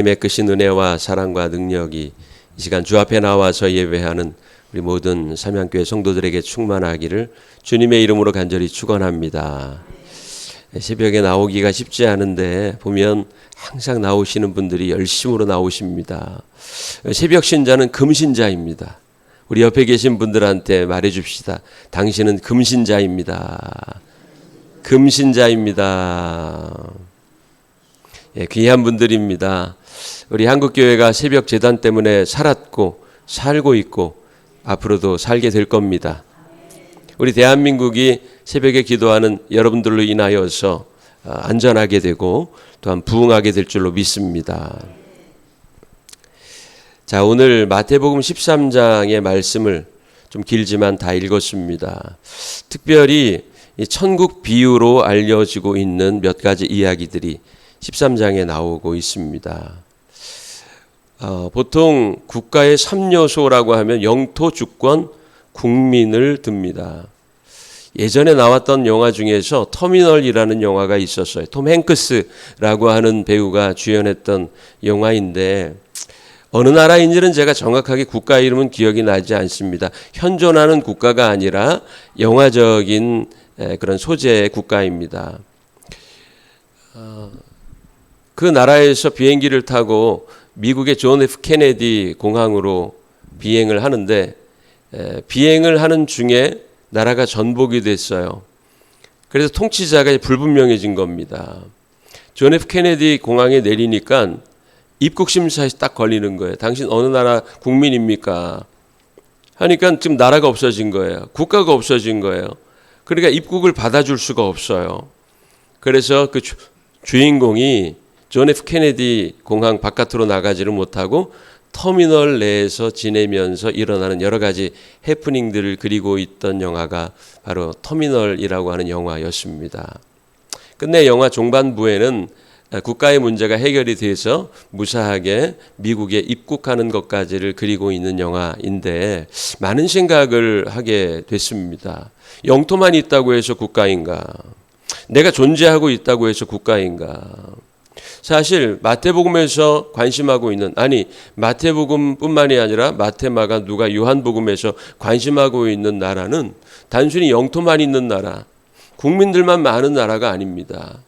하나님의 크신 은혜와 사랑과 능력이 이 시간 주 앞에 나와서 예배하는 우리 모든 삼양교회 성도들에게 충만하기를 주님의 이름으로 간절히 축원합니다. 새벽에 나오기가 쉽지 않은데 보면 항상 나오시는 분들이 열심으로 나오십니다. 새벽 신자는 금신자입니다. 우리 옆에 계신 분들한테 말해줍시다. 당신은 금신자입니다. 금신자입니다. 귀한 분들입니다. 우리 한국교회가 새벽 제단 때문에 살았고 살고 있고 앞으로도 살게 될 겁니다. 우리 대한민국이 새벽에 기도하는 여러분들로 인하여서 안전하게 되고 또한 부흥하게 될 줄로 믿습니다. 자, 오늘 마태복음 13장의 말씀을 좀 길지만 다 읽었습니다. 특별히 이 천국 비유로 알려지고 있는 몇 가지 이야기들이 13장에 나오고 있습니다. 보통 국가의 3요소라고 하면 영토, 주권, 국민을 듭니다. 예전에 나왔던 영화 중에서 터미널이라는 영화가 있었어요. 톰 행크스라고 하는 배우가 주연했던 영화인데 어느 나라인지는 제가 정확하게 국가 이름은 기억이 나지 않습니다. 현존하는 국가가 아니라 영화적인 그런 소재의 국가입니다. 그 나라에서 비행기를 타고 미국의 존 F 케네디 공항으로 비행을 하는데 비행을 하는 중에 나라가 전복이 됐어요. 그래서 통치자가 불분명해진 겁니다. 존 F 케네디 공항에 내리니까 입국 심사에서 딱 걸리는 거예요. 당신 어느 나라 국민입니까? 하니까 지금 나라가 없어진 거예요. 국가가 없어진 거예요. 그러니까 입국을 받아줄 수가 없어요. 그래서 그 주인공이 존 F 케네디 공항 바깥으로 나가지를 못하고 터미널 내에서 지내면서 일어나는 여러 가지 해프닝들을 그리고 있던 영화가 바로 터미널이라고 하는 영화였습니다. 끝내 영화 종반부에는 국가의 문제가 해결이 돼서 무사하게 미국에 입국하는 것까지를 그리고 있는 영화인데 많은 생각을 하게 됐습니다. 영토만 있다고 해서 국가인가? 내가 존재하고 있다고 해서 국가인가? 사실 마태복음에서 관심하고 있는, 아니 마태복음뿐만이 아니라 마태마가 누가 요한복음에서 관심하고 있는 나라는 단순히 영토만 있는 나라, 국민들만 많은 나라가 아닙니다.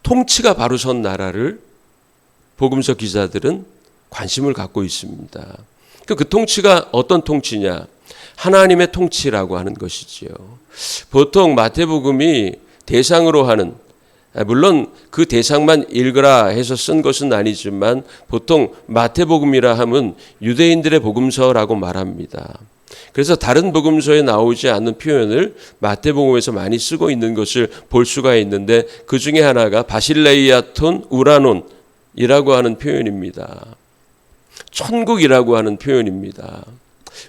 통치가 바로 선 나라를 복음서 기자들은 관심을 갖고 있습니다. 그 통치가 어떤 통치냐? 하나님의 통치라고 하는 것이지요. 보통 마태복음이 대상으로 하는, 물론 그 대상만 읽으라 해서 쓴 것은 아니지만 보통 마태복음이라 하면 유대인들의 복음서라고 말합니다. 그래서 다른 복음서에 나오지 않는 표현을 마태복음에서 많이 쓰고 있는 것을 볼 수가 있는데 그 중에 하나가 바실레이아톤 우라논이라고 하는 표현입니다. 천국이라고 하는 표현입니다.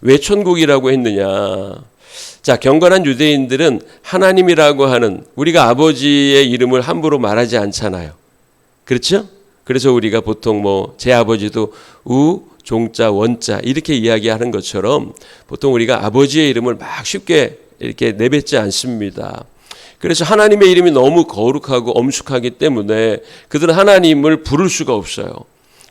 왜 천국이라고 했느냐? 자, 경건한 유대인들은 하나님이라고 하는, 우리가 아버지의 이름을 함부로 말하지 않잖아요. 그렇죠? 그래서 우리가 보통 제 아버지도 우, 종자, 원자 이렇게 이야기하는 것처럼 보통 우리가 아버지의 이름을 막 쉽게 이렇게 내뱉지 않습니다. 그래서 하나님의 이름이 너무 거룩하고 엄숙하기 때문에 그들은 하나님을 부를 수가 없어요.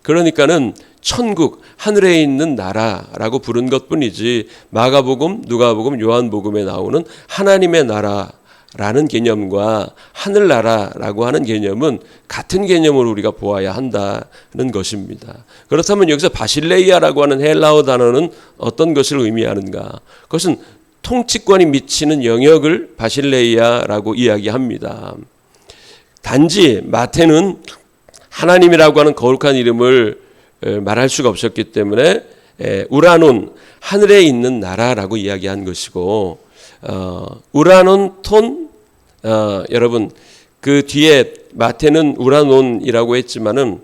그러니까는 천국, 하늘에 있는 나라라고 부른 것뿐이지 마가복음, 누가복음, 요한복음에 나오는 하나님의 나라라는 개념과 하늘나라라고 하는 개념은 같은 개념으로 우리가 보아야 한다는 것입니다. 그렇다면 여기서 바실레이아라고 하는 헬라어 단어는 어떤 것을 의미하는가? 그것은 통치권이 미치는 영역을 바실레이아라고 이야기합니다. 단지 마태는 하나님이라고 하는 거룩한 이름을 말할 수가 없었기 때문에 우라논, 하늘에 있는 나라라고 이야기한 것이고, 우라논톤, 여러분 그 뒤에 마태는 우라논이라고 했지만은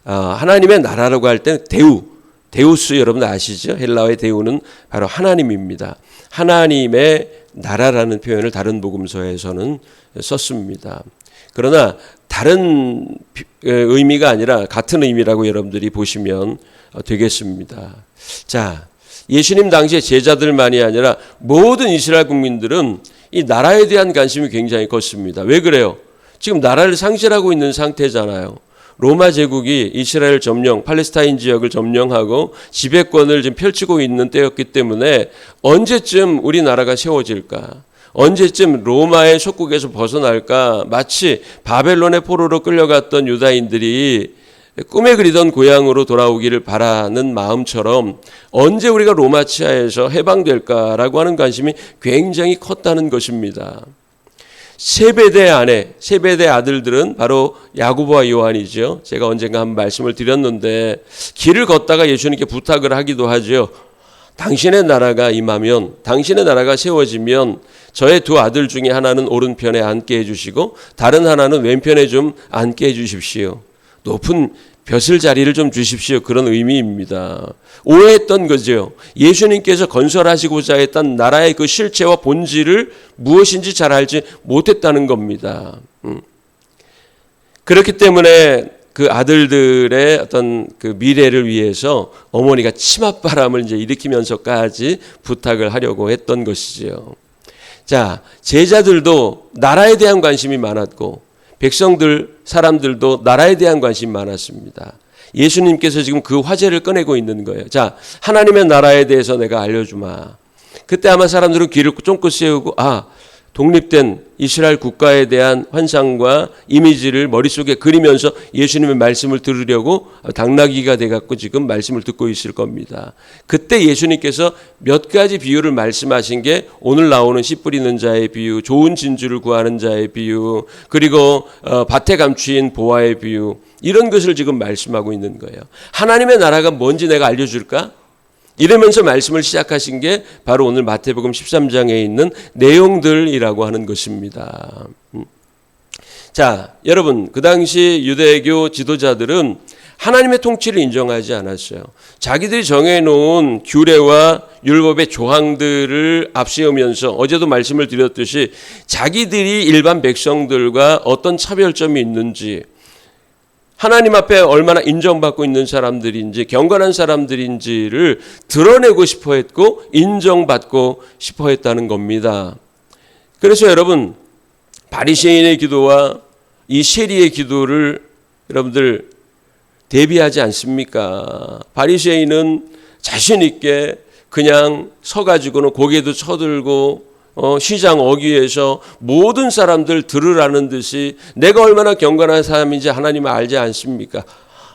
하나님의 나라라고 할 때 데우스 여러분 아시죠? 헬라어의 데우는 바로 하나님입니다. 하나님의 나라라는 표현을 다른 복음서에서는 썼습니다. 그러나 다른 의미가 아니라 같은 의미라고 여러분들이 보시면 되겠습니다. 자, 예수님 당시에 제자들만이 아니라 모든 이스라엘 국민들은 이 나라에 대한 관심이 굉장히 컸습니다. 왜 그래요? 지금 나라를 상실하고 있는 상태잖아요. 로마 제국이 이스라엘 점령, 팔레스타인 지역을 점령하고 지배권을 지금 펼치고 있는 때였기 때문에 언제쯤 우리나라가 세워질까? 언제쯤 로마의 속국에서 벗어날까? 마치 바벨론의 포로로 끌려갔던 유다인들이 꿈에 그리던 고향으로 돌아오기를 바라는 마음처럼 언제 우리가 로마 치하에서 해방될까라고 하는 관심이 굉장히 컸다는 것입니다. 세베대 아들들은 바로 야고보와 요한이죠. 제가 언젠가 한 말씀을 드렸는데 길을 걷다가 예수님께 부탁을 하기도 하죠. 당신의 나라가 임하면, 당신의 나라가 세워지면 저의 두 아들 중에 하나는 오른편에 앉게 해주시고 다른 하나는 왼편에 좀 앉게 해주십시오. 높은 벼슬 자리를 좀 주십시오. 그런 의미입니다. 오해했던 거죠. 예수님께서 건설하시고자 했던 나라의 그 실체와 본질을 무엇인지 잘 알지 못했다는 겁니다. 그렇기 때문에 그 아들들의 어떤 그 미래를 위해서 어머니가 치맛바람을 이제 일으키면서까지 부탁을 하려고 했던 것이지요. 자, 제자들도 나라에 대한 관심이 많았고 백성들, 사람들도 나라에 대한 관심이 많았습니다. 예수님께서 지금 그 화제를 꺼내고 있는 거예요. 자, 하나님의 나라에 대해서 내가 알려주마. 그때 아마 사람들은 귀를 쫑긋 세우고 독립된 이스라엘 국가에 대한 환상과 이미지를 머릿속에 그리면서 예수님의 말씀을 들으려고 당나귀가 돼갖고 지금 말씀을 듣고 있을 겁니다. 그때 예수님께서 몇 가지 비유를 말씀하신 게 오늘 나오는 씨 뿌리는 자의 비유, 좋은 진주를 구하는 자의 비유, 그리고 밭에 감추인 보화의 비유, 이런 것을 지금 말씀하고 있는 거예요. 하나님의 나라가 뭔지 내가 알려줄까? 이러면서 말씀을 시작하신 게 바로 오늘 마태복음 13장에 있는 내용들이라고 하는 것입니다. 자, 여러분, 그 당시 유대교 지도자들은 하나님의 통치를 인정하지 않았어요. 자기들이 정해놓은 규례와 율법의 조항들을 앞세우면서 어제도 말씀을 드렸듯이 자기들이 일반 백성들과 어떤 차별점이 있는지, 하나님 앞에 얼마나 인정받고 있는 사람들인지, 경건한 사람들인지를 드러내고 싶어 했고 인정받고 싶어 했다는 겁니다. 그래서 여러분, 바리새인의 기도와 이 세리의 기도를 여러분들 대비하지 않습니까? 바리새인은 자신 있게 그냥 서가지고는 고개도 쳐들고 시장 어귀에서 모든 사람들 들으라는 듯이 내가 얼마나 경건한 사람인지 하나님은 알지 않습니까?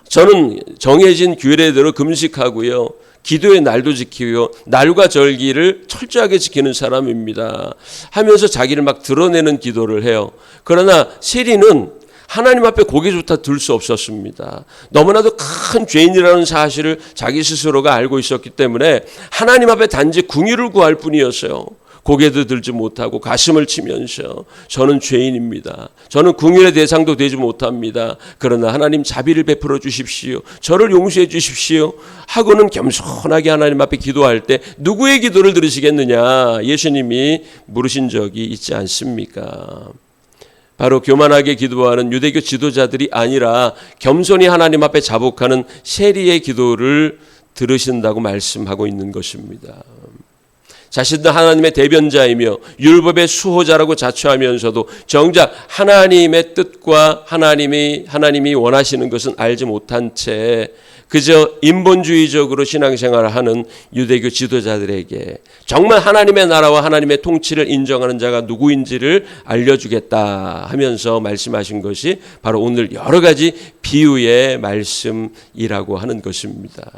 저는 정해진 규례대로 금식하고요, 기도의 날도 지키고요, 날과 절기를 철저하게 지키는 사람입니다 하면서 자기를 막 드러내는 기도를 해요. 그러나 세리는 하나님 앞에 고개조차 들 수 없었습니다. 너무나도 큰 죄인이라는 사실을 자기 스스로가 알고 있었기 때문에 하나님 앞에 단지 궁유를 구할 뿐이었어요. 고개도 들지 못하고 가슴을 치면서 저는 죄인입니다. 저는 궁율의 대상도 되지 못합니다. 그러나 하나님 자비를 베풀어 주십시오. 저를 용서해 주십시오. 하고는 겸손하게 하나님 앞에 기도할 때 누구의 기도를 들으시겠느냐? 예수님이 물으신 적이 있지 않습니까? 바로 교만하게 기도하는 유대교 지도자들이 아니라 겸손히 하나님 앞에 자복하는 세리의 기도를 들으신다고 말씀하고 있는 것입니다. 자신도 하나님의 대변자이며 율법의 수호자라고 자처하면서도 정작 하나님의 뜻과 하나님이 원하시는 것은 알지 못한 채 그저 인본주의적으로 신앙생활을 하는 유대교 지도자들에게 정말 하나님의 나라와 하나님의 통치를 인정하는 자가 누구인지를 알려주겠다 하면서 말씀하신 것이 바로 오늘 여러 가지 비유의 말씀이라고 하는 것입니다.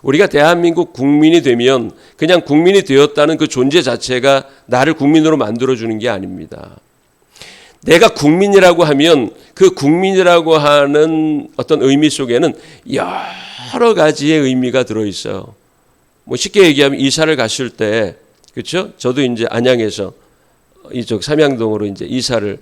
우리가 대한민국 국민이 되면 그냥 국민이 되었다는 그 존재 자체가 나를 국민으로 만들어주는 게 아닙니다. 내가 국민이라고 하면 그 국민이라고 하는 어떤 의미 속에는 여러 가지의 의미가 들어있어요. 뭐 쉽게 얘기하면 이사를 갔을 때, 그렇죠? 저도 이제 안양에서 이쪽 삼양동으로 이제 이사를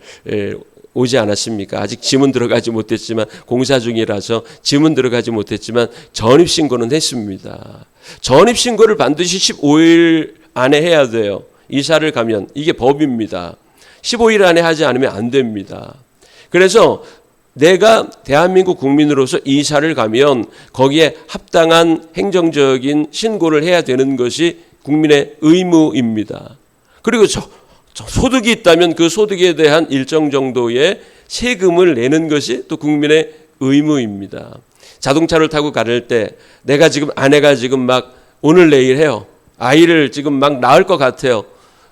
오지 않았습니까? 아직 짐은 들어가지 못했지만 공사 중이라서 짐은 들어가지 못했지만 전입신고는 했습니다. 전입신고를 반드시 15일 안에 해야 돼요. 이사를 가면 이게 법입니다. 15일 안에 하지 않으면 안 됩니다. 그래서 내가 대한민국 국민으로서 이사를 가면 거기에 합당한 행정적인 신고를 해야 되는 것이 국민의 의무입니다. 그리고 소득이 있다면 그 소득에 대한 일정 정도의 세금을 내는 것이 또 국민의 의무입니다. 자동차를 타고 가를 때 내가 지금 아내가 지금 막 오늘 내일 해요. 아이를 지금 막 낳을 것 같아요.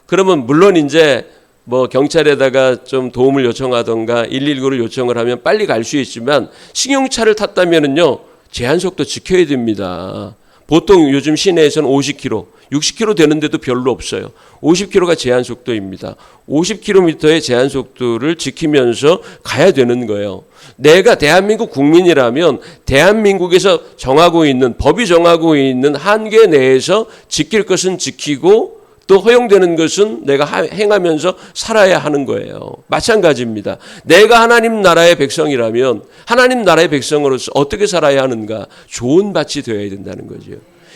그러면 물론 이제 뭐 경찰에다가 좀 도움을 요청하던가 119를 요청을 하면 빨리 갈 수 있지만 승용차를 탔다면은요 제한 속도 지켜야 됩니다. 보통 요즘 시내에서는 50km, 60km 되는데도 별로 없어요. 50km가 제한 속도입니다. 50km의 제한 속도를 지키면서 가야 되는 거예요. 내가 대한민국 국민이라면 대한민국에서 정하고 있는 법이 정하고 있는 한계 내에서 지킬 것은 지키고 또 허용되는 것은 내가 행하면서 살아야 하는 거예요. 마찬가지입니다. 내가 하나님 나라의 백성이라면 하나님 나라의 백성으로서 어떻게 살아야 하는가? 좋은 밭이 되어야 된다는 거죠.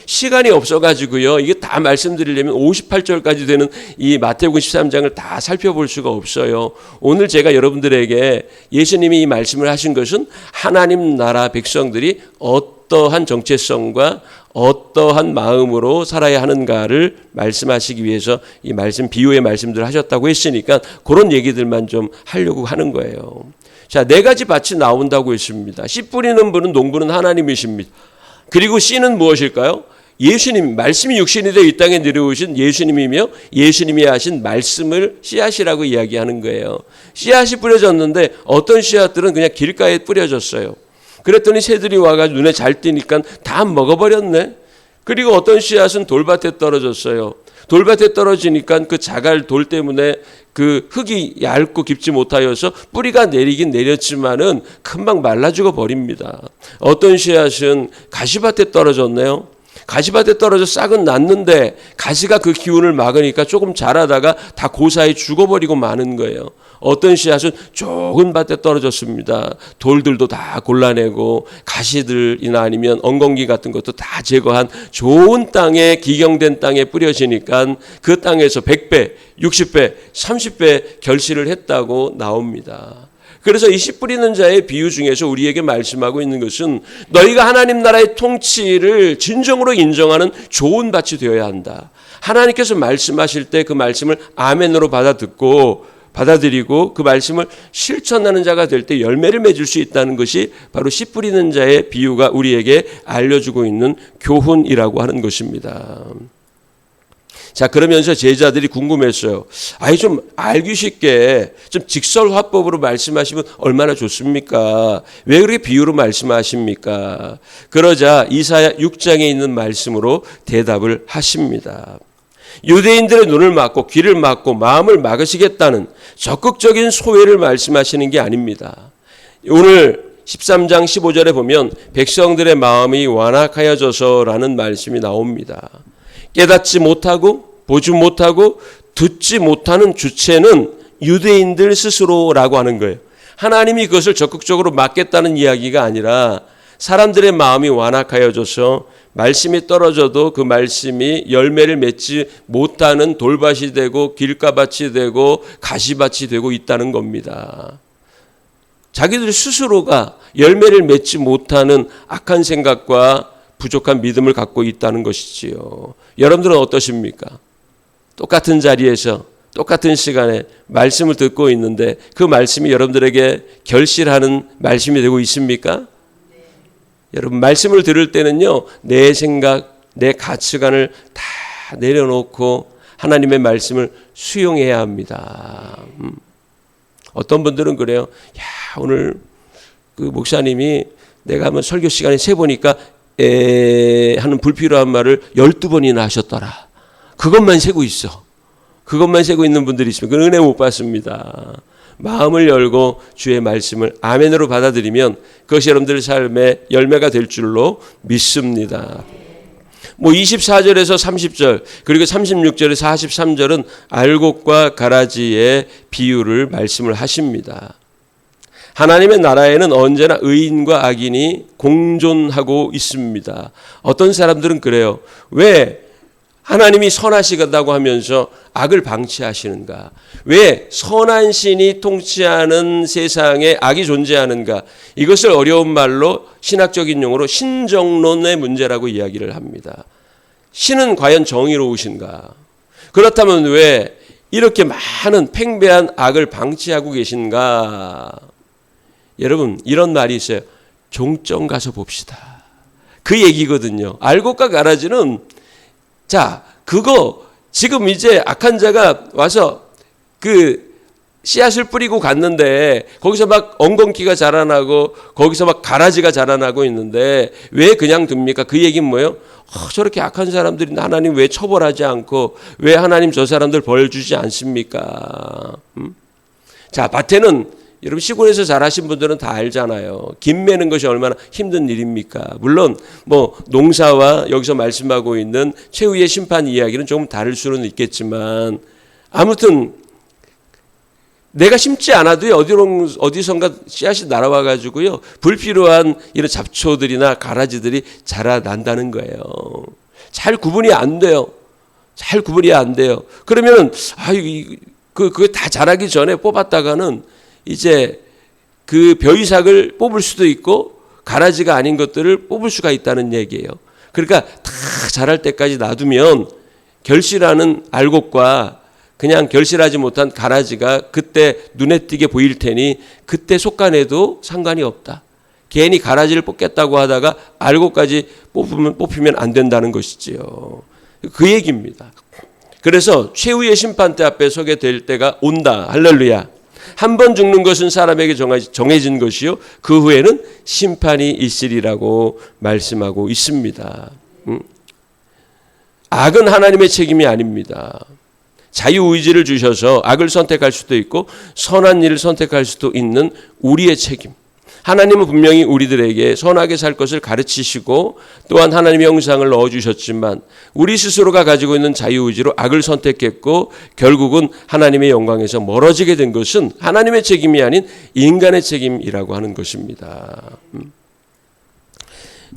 시간이 없어가지고요. 이게 다 말씀드리려면 58절까지 되는 이 마태복음 13장을 다 살펴볼 수가 없어요. 오늘 제가 여러분들에게 예수님이 이 말씀을 하신 것은 하나님 나라 백성들이 어떠한 정체성과 어떠한 마음으로 살아야 하는가를 말씀하시기 위해서 이 말씀 비유의 말씀들을 하셨다고 했으니까 그런 얘기들만 좀 하려고 하는 거예요. 자, 네 가지 밭이 나온다고 했습니다. 씨 뿌리는 분은 농부는 하나님이십니다. 그리고 씨는 무엇일까요? 예수님, 말씀이 육신이 되어 이 땅에 내려오신 예수님이며 예수님이 하신 말씀을 씨앗이라고 이야기하는 거예요. 씨앗이 뿌려졌는데 어떤 씨앗들은 그냥 길가에 뿌려졌어요. 그랬더니 새들이 와가지고 눈에 잘 띄니까 다 먹어버렸네. 그리고 어떤 씨앗은 돌밭에 떨어졌어요. 돌밭에 떨어지니까 그 자갈 돌 때문에 그 흙이 얇고 깊지 못하여서 뿌리가 내리긴 내렸지만은 금방 말라 죽어 버립니다. 어떤 씨앗은 가시밭에 떨어졌네요. 가시밭에 떨어져 싹은 났는데 가시가 그 기운을 막으니까 조금 자라다가 다 고사에 죽어버리고 마는 거예요. 어떤 씨앗은 좁은 밭에 떨어졌습니다. 돌들도 다 골라내고 가시들이나 아니면 엉겅기 같은 것도 다 제거한 좋은 땅에 기경된 땅에 뿌려지니까 그 땅에서 100배, 60배, 30배 결실을 했다고 나옵니다. 그래서 이 씨 뿌리는 자의 비유 중에서 우리에게 말씀하고 있는 것은 너희가 하나님 나라의 통치를 진정으로 인정하는 좋은 밭이 되어야 한다. 하나님께서 말씀하실 때 그 말씀을 아멘으로 받아들이고 그 말씀을 실천하는 자가 될 때 열매를 맺을 수 있다는 것이 바로 씨 뿌리는 자의 비유가 우리에게 알려주고 있는 교훈이라고 하는 것입니다. 자, 그러면서 제자들이 궁금했어요. 아니, 좀 알기 쉽게 좀 직설화법으로 말씀하시면 얼마나 좋습니까? 왜 그렇게 비유로 말씀하십니까? 그러자 이사야 6장에 있는 말씀으로 대답을 하십니다. 유대인들의 눈을 막고 귀를 막고 마음을 막으시겠다는 적극적인 소회를 말씀하시는 게 아닙니다. 오늘 13장 15절에 보면 백성들의 마음이 완악하여져서라는 말씀이 나옵니다. 깨닫지 못하고 보지 못하고 듣지 못하는 주체는 유대인들 스스로라고 하는 거예요. 하나님이 그것을 적극적으로 막겠다는 이야기가 아니라 사람들의 마음이 완악하여져서 말씀이 떨어져도 그 말씀이 열매를 맺지 못하는 돌밭이 되고 길가밭이 되고 가시밭이 되고 있다는 겁니다. 자기들 스스로가 열매를 맺지 못하는 악한 생각과 부족한 믿음을 갖고 있다는 것이지요. 여러분들은 어떠십니까? 똑같은 자리에서 똑같은 시간에 말씀을 듣고 있는데 그 말씀이 여러분들에게 결실하는 말씀이 되고 있습니까? 여러분, 말씀을 들을 때는요, 내 생각, 내 가치관을 다 내려놓고 하나님의 말씀을 수용해야 합니다. 어떤 분들은 그래요. 야, 오늘 그 목사님이 내가 한번 설교 시간에 세보니까 하는 불필요한 말을 12번이나 하셨더라. 그것만 세고 있어. 그것만 세고 있는 분들이 있으면 그 은혜 못 받습니다. 마음을 열고 주의 말씀을 아멘으로 받아들이면 그것이 여러분들 삶의 열매가 될 줄로 믿습니다. 24절에서 30절 그리고 36절에서 43절은 알곡과 가라지의 비유를 말씀을 하십니다. 하나님의 나라에는 언제나 의인과 악인이 공존하고 있습니다. 어떤 사람들은 그래요. 왜 하나님이 선하시다고 하면서 악을 방치하시는가? 왜 선한 신이 통치하는 세상에 악이 존재하는가? 이것을 어려운 말로 신학적인 용어로 신정론의 문제라고 이야기를 합니다. 신은 과연 정의로우신가? 그렇다면 왜 이렇게 많은 팽배한 악을 방치하고 계신가? 여러분, 이런 말이 있어요. 종점 가서 봅시다. 그 얘기거든요. 알곡과 가라지는 자, 그거 지금 이제 악한 자가 와서 그 씨앗을 뿌리고 갔는데 거기서 막 엉겅퀴가 자라나고 거기서 막 가라지가 자라나고 있는데 왜 그냥 둡니까? 그 얘기는 뭐예요? 저렇게 악한 사람들이 하나님 왜 처벌하지 않고 왜 하나님 저 사람들 벌 주지 않습니까? 자, 밭에는 여러분 시골에서 자라신 분들은 다 알잖아요. 김 매는 것이 얼마나 힘든 일입니까? 물론 뭐 농사와 여기서 말씀하고 있는 최후의 심판 이야기는 조금 다를 수는 있겠지만 아무튼 내가 심지 않아도 어디선가 씨앗이 날아와 가지고요. 불필요한 이런 잡초들이나 가라지들이 자라난다는 거예요. 잘 구분이 안 돼요. 잘 구분이 안 돼요. 그러면은 그거 다 자라기 전에 뽑았다가는 이제 그 벼이삭을 뽑을 수도 있고 가라지가 아닌 것들을 뽑을 수가 있다는 얘기예요. 그러니까 다 자랄 때까지 놔두면 결실하는 알곡과 그냥 결실하지 못한 가라지가 그때 눈에 띄게 보일 테니 그때 속간해도 상관이 없다. 괜히 가라지를 뽑겠다고 하다가 알곡까지 뽑히면 안 된다는 것이지요. 그 얘기입니다. 그래서 최후의 심판 때 앞에 서게 될 때가 온다. 할렐루야. 한 번 죽는 것은 사람에게 정해진 것이요. 그 후에는 심판이 있으리라고 말씀하고 있습니다. 악은 하나님의 책임이 아닙니다. 자유의지를 주셔서 악을 선택할 수도 있고 선한 일을 선택할 수도 있는 우리의 책임. 하나님은 분명히 우리들에게 선하게 살 것을 가르치시고 또한 하나님의 형상을 넣어주셨지만 우리 스스로가 가지고 있는 자유의지로 악을 선택했고 결국은 하나님의 영광에서 멀어지게 된 것은 하나님의 책임이 아닌 인간의 책임이라고 하는 것입니다.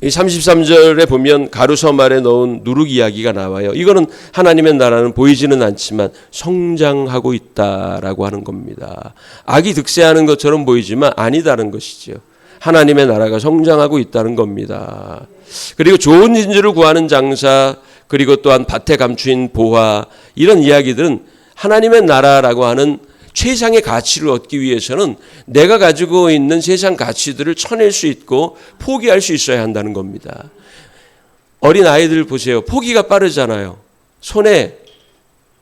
이 33절에 보면 가루섬 아래 넣은 누룩 이야기가 나와요. 이거는 하나님의 나라는 보이지는 않지만 성장하고 있다라고 하는 겁니다. 악이 득세하는 것처럼 보이지만 아니다는 것이죠. 하나님의 나라가 성장하고 있다는 겁니다. 그리고 좋은 진주를 구하는 장사, 그리고 또한 밭에 감추인 보화, 이런 이야기들은 하나님의 나라라고 하는 최상의 가치를 얻기 위해서는 내가 가지고 있는 세상 가치들을 쳐낼 수 있고 포기할 수 있어야 한다는 겁니다. 어린 아이들 보세요. 포기가 빠르잖아요. 손에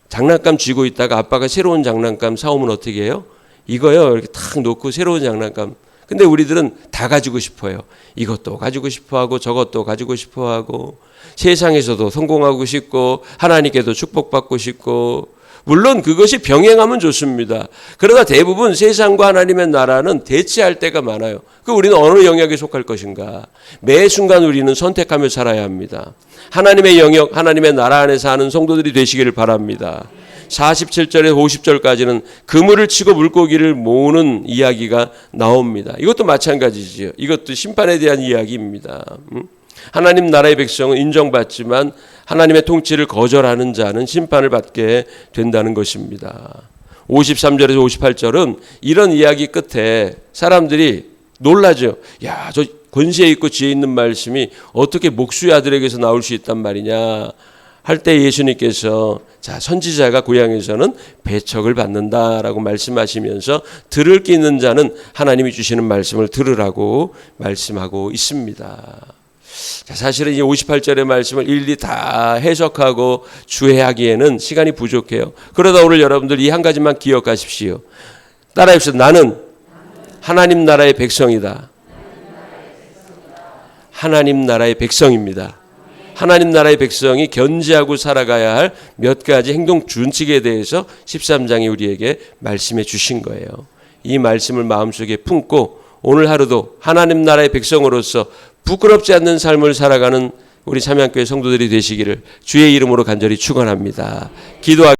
장난감 쥐고 있다가 아빠가 새로운 장난감 사오면 어떻게 해요? 이거요. 이렇게 탁 놓고 새로운 장난감. 근데 우리들은 다 가지고 싶어요. 이것도 가지고 싶어하고 저것도 가지고 싶어하고 세상에서도 성공하고 싶고 하나님께도 축복받고 싶고 물론 그것이 병행하면 좋습니다. 그러나 대부분 세상과 하나님의 나라는 대치할 때가 많아요. 그 우리는 어느 영역에 속할 것인가? 매 순간 우리는 선택하며 살아야 합니다. 하나님의 영역, 하나님의 나라 안에 사는 성도들이 되시기를 바랍니다. 47절에서 50절까지는 그물을 치고 물고기를 모으는 이야기가 나옵니다. 이것도 마찬가지지요. 이것도 심판에 대한 이야기입니다. 하나님 나라의 백성은 인정받지만 하나님의 통치를 거절하는 자는 심판을 받게 된다는 것입니다. 53절에서 58절은 이런 이야기 끝에 사람들이 놀라죠. 야, 저 권세 있고 지혜 있는 말씀이 어떻게 목수의 아들에게서 나올 수 있단 말이냐 할 때 예수님께서 자, 선지자가 고향에서는 배척을 받는다라고 말씀하시면서 들을 게 있는 자는 하나님이 주시는 말씀을 들으라고 말씀하고 있습니다. 자, 사실은 이 58절의 말씀을 일일이 다 해석하고 주해하기에는 시간이 부족해요. 그러다 오늘 여러분들 이 한 가지만 기억하십시오. 따라합시다. 나는 하나님 나라의 백성이다. 하나님 나라의 백성입니다. 하나님 나라의 백성이 견지하고 살아가야 할 몇 가지 행동 준칙에 대해서 13장이 우리에게 말씀해 주신 거예요. 이 말씀을 마음속에 품고 오늘 하루도 하나님 나라의 백성으로서 부끄럽지 않는 삶을 살아가는 우리 참여교회 성도들이 되시기를 주의 이름으로 간절히 축원합니다. 기도하